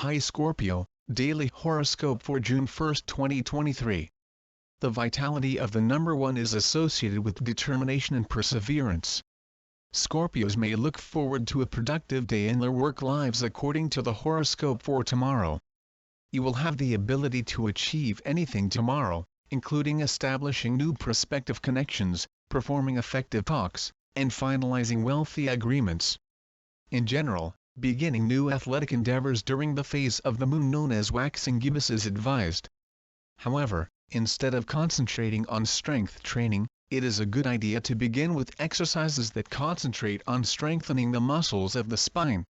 Hi Scorpio, Daily Horoscope for June 1, 2023. The vitality of the number 1 is associated with determination and perseverance. Scorpios may look forward to a productive day in their work lives according to the horoscope for tomorrow. You will have the ability to achieve anything tomorrow, including establishing new prospective connections, performing effective talks, and finalizing wealthy agreements. In general, beginning new athletic endeavors during the phase of the moon known as waxing gibbous is advised. However, instead of concentrating on strength training, it is a good idea to begin with exercises that concentrate on strengthening the muscles of the spine.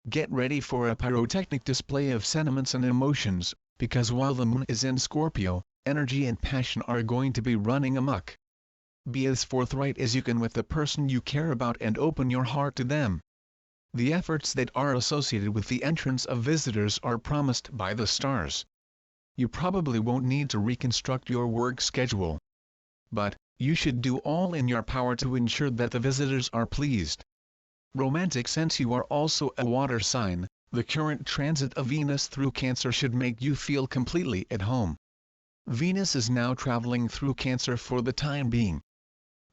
Get ready for a pyrotechnic display of sentiments and emotions, because while the moon is in Scorpio, energy and passion are going to be running amok. Be as forthright as you can with the person you care about and open your heart to them. The efforts that are associated with the entrance of visitors are promised by the stars. You probably won't need to reconstruct your work schedule. But, you should do all in your power to ensure that the visitors are pleased. Romantic, since you are also a water sign, the current transit of Venus through Cancer should make you feel completely at home. Venus is now traveling through Cancer for the time being.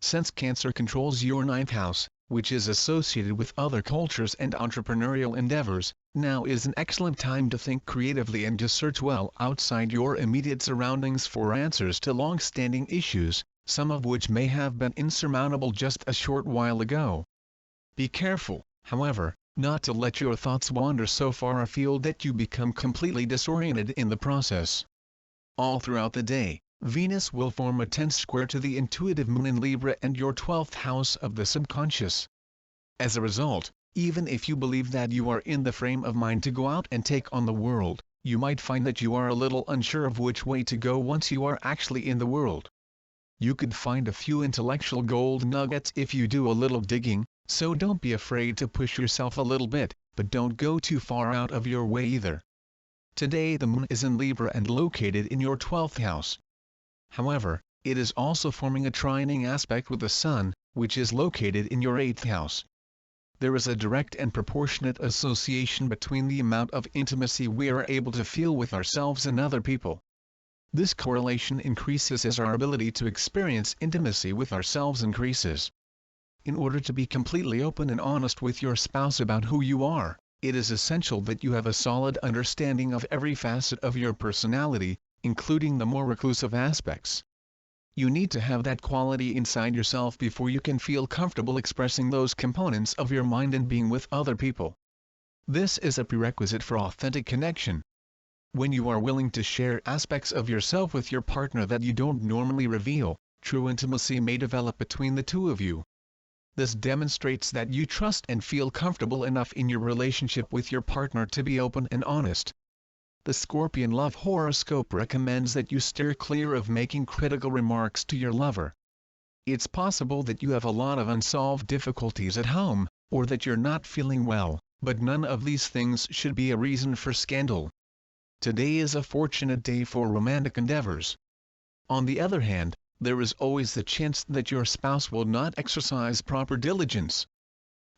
Since Cancer controls your 9th house, which is associated with other cultures and entrepreneurial endeavors, now is an excellent time to think creatively and to search well outside your immediate surroundings for answers to long-standing issues, some of which may have been insurmountable just a short while ago. Be careful, however, not to let your thoughts wander so far afield that you become completely disoriented in the process. All throughout the day, Venus will form a tense square to the intuitive moon in Libra and your 12th house of the subconscious. As a result, even if you believe that you are in the frame of mind to go out and take on the world, you might find that you are a little unsure of which way to go once you are actually in the world. You could find a few intellectual gold nuggets if you do a little digging, so don't be afraid to push yourself a little bit, but don't go too far out of your way either. Today the moon is in Libra and located in your 12th house. However, it is also forming a trining aspect with the Sun, which is located in your 8th house. There is a direct and proportionate association between the amount of intimacy we are able to feel with ourselves and other people. This correlation increases as our ability to experience intimacy with ourselves increases. In order to be completely open and honest with your spouse about who you are, it is essential that you have a solid understanding of every facet of your personality, including the more reclusive aspects. You need to have that quality inside yourself before you can feel comfortable expressing those components of your mind and being with other people. This is a prerequisite for authentic connection. When you are willing to share aspects of yourself with your partner that you don't normally reveal, true intimacy may develop between the two of you. This demonstrates that you trust and feel comfortable enough in your relationship with your partner to be open and honest. The Scorpion Love Horoscope recommends that you steer clear of making critical remarks to your lover. It's possible that you have a lot of unsolved difficulties at home, or that you're not feeling well, but none of these things should be a reason for scandal. Today is a fortunate day for romantic endeavors. On the other hand, there is always the chance that your spouse will not exercise proper diligence.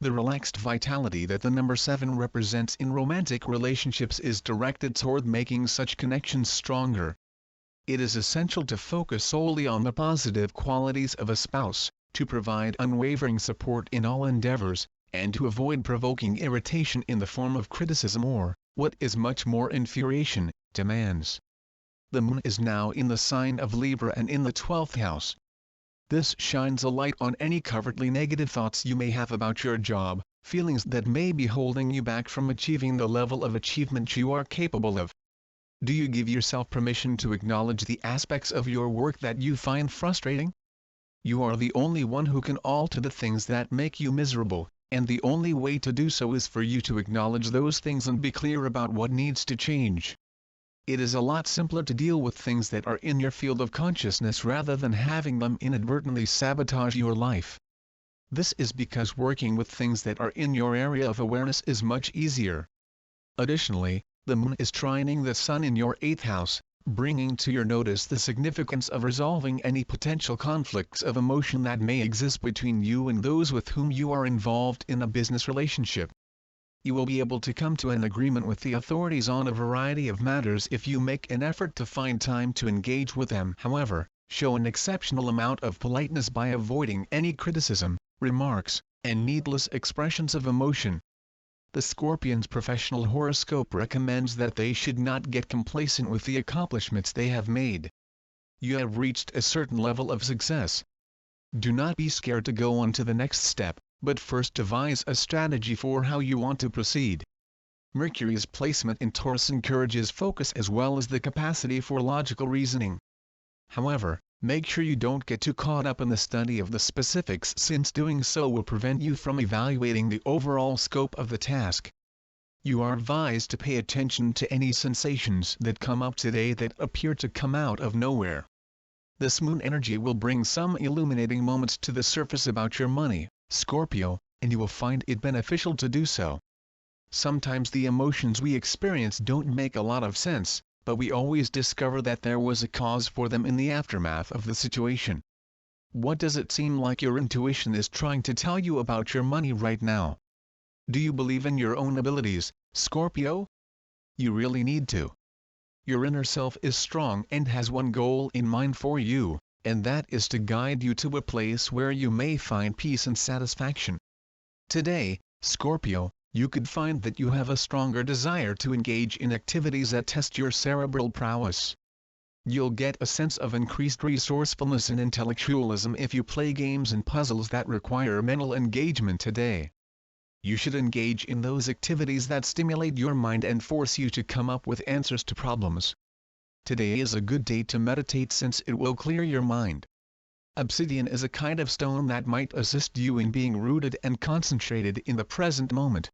The relaxed vitality that the number 7 represents in romantic relationships is directed toward making such connections stronger. It is essential to focus solely on the positive qualities of a spouse, to provide unwavering support in all endeavors, and to avoid provoking irritation in the form of criticism or, what is much more, infuriation, demands. The moon is now in the sign of Libra and in the 12th house. This shines a light on any covertly negative thoughts you may have about your job, feelings that may be holding you back from achieving the level of achievement you are capable of. Do you give yourself permission to acknowledge the aspects of your work that you find frustrating? You are the only one who can alter the things that make you miserable, and the only way to do so is for you to acknowledge those things and be clear about what needs to change. It is a lot simpler to deal with things that are in your field of consciousness rather than having them inadvertently sabotage your life. This is because working with things that are in your area of awareness is much easier. Additionally, the moon is trining the Sun in your 8th house, bringing to your notice the significance of resolving any potential conflicts of emotion that may exist between you and those with whom you are involved in a business relationship. You will be able to come to an agreement with the authorities on a variety of matters if you make an effort to find time to engage with them. However, show an exceptional amount of politeness by avoiding any criticism, remarks, and needless expressions of emotion. The Scorpion's professional horoscope recommends that they should not get complacent with the accomplishments they have made. You have reached a certain level of success. Do not be scared to go on to the next step, but first devise a strategy for how you want to proceed. Mercury's placement in Taurus encourages focus as well as the capacity for logical reasoning. However, make sure you don't get too caught up in the study of the specifics, since doing so will prevent you from evaluating the overall scope of the task. You are advised to pay attention to any sensations that come up today that appear to come out of nowhere. This moon energy will bring some illuminating moments to the surface about your money, Scorpio, and you will find it beneficial to do so. Sometimes the emotions we experience don't make a lot of sense, but we always discover that there was a cause for them in the aftermath of the situation. What does it seem like your intuition is trying to tell you about your money right now? Do you believe in your own abilities, Scorpio? You really need to. Your inner self is strong and has one goal in mind for you, and that is to guide you to a place where you may find peace and satisfaction. Today, Scorpio, you could find that you have a stronger desire to engage in activities that test your cerebral prowess. You'll get a sense of increased resourcefulness and intellectualism if you play games and puzzles that require mental engagement today. You should engage in those activities that stimulate your mind and force you to come up with answers to problems. Today is a good day to meditate since it will clear your mind. Obsidian is a kind of stone that might assist you in being rooted and concentrated in the present moment.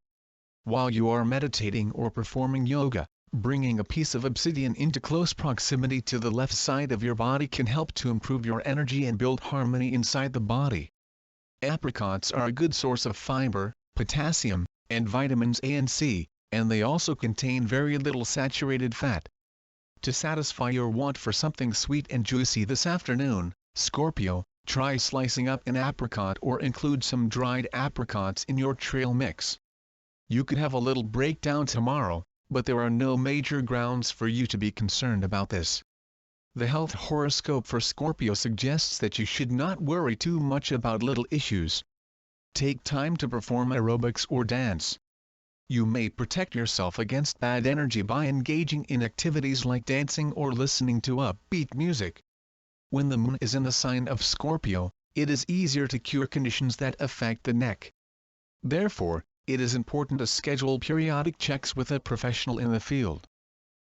While you are meditating or performing yoga, bringing a piece of obsidian into close proximity to the left side of your body can help to improve your energy and build harmony inside the body. Apricots are a good source of fiber, potassium, and vitamins A and C, and they also contain very little saturated fat. To satisfy your want for something sweet and juicy this afternoon, Scorpio, try slicing up an apricot or include some dried apricots in your trail mix. You could have a little breakdown tomorrow, but there are no major grounds for you to be concerned about this. The health horoscope for Scorpio suggests that you should not worry too much about little issues. Take time to perform aerobics or dance. You may protect yourself against bad energy by engaging in activities like dancing or listening to upbeat music. When the moon is in the sign of Scorpio, it is easier to cure conditions that affect the neck. Therefore, it is important to schedule periodic checks with a professional in the field.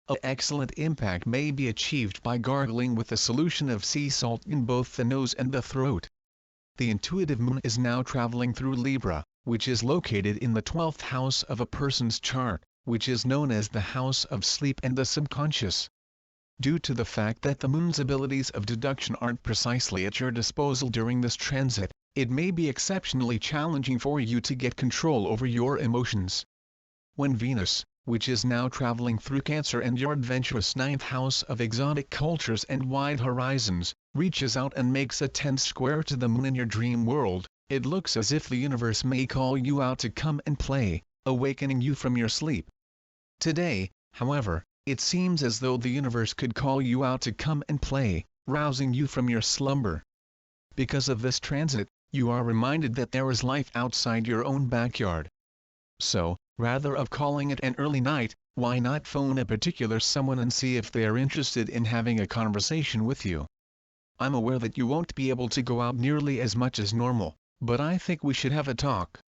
An excellent impact may be achieved by gargling with a solution of sea salt in both the nose and the throat. The intuitive moon is now traveling through Libra, which is located in the 12th house of a person's chart, which is known as the house of sleep and the subconscious. Due to the fact that the moon's abilities of deduction aren't precisely at your disposal during this transit, it may be exceptionally challenging for you to get control over your emotions. When Venus, which is now traveling through Cancer and your adventurous 9th house of exotic cultures and wide horizons, reaches out and makes a tense square to the moon in your dream world, it looks as if the universe may call you out to come and play, awakening you from your sleep. Today, however, it seems as though the universe could call you out to come and play, rousing you from your slumber. Because of this transit, you are reminded that there is life outside your own backyard. So, rather of calling it an early night, why not phone a particular someone and see if they are interested in having a conversation with you? I'm aware that you won't be able to go out nearly as much as normal, but I think we should have a talk.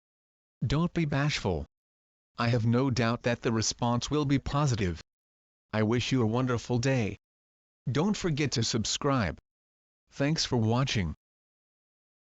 Don't be bashful. I have no doubt that the response will be positive. I wish you a wonderful day. Don't forget to subscribe. Thanks for watching.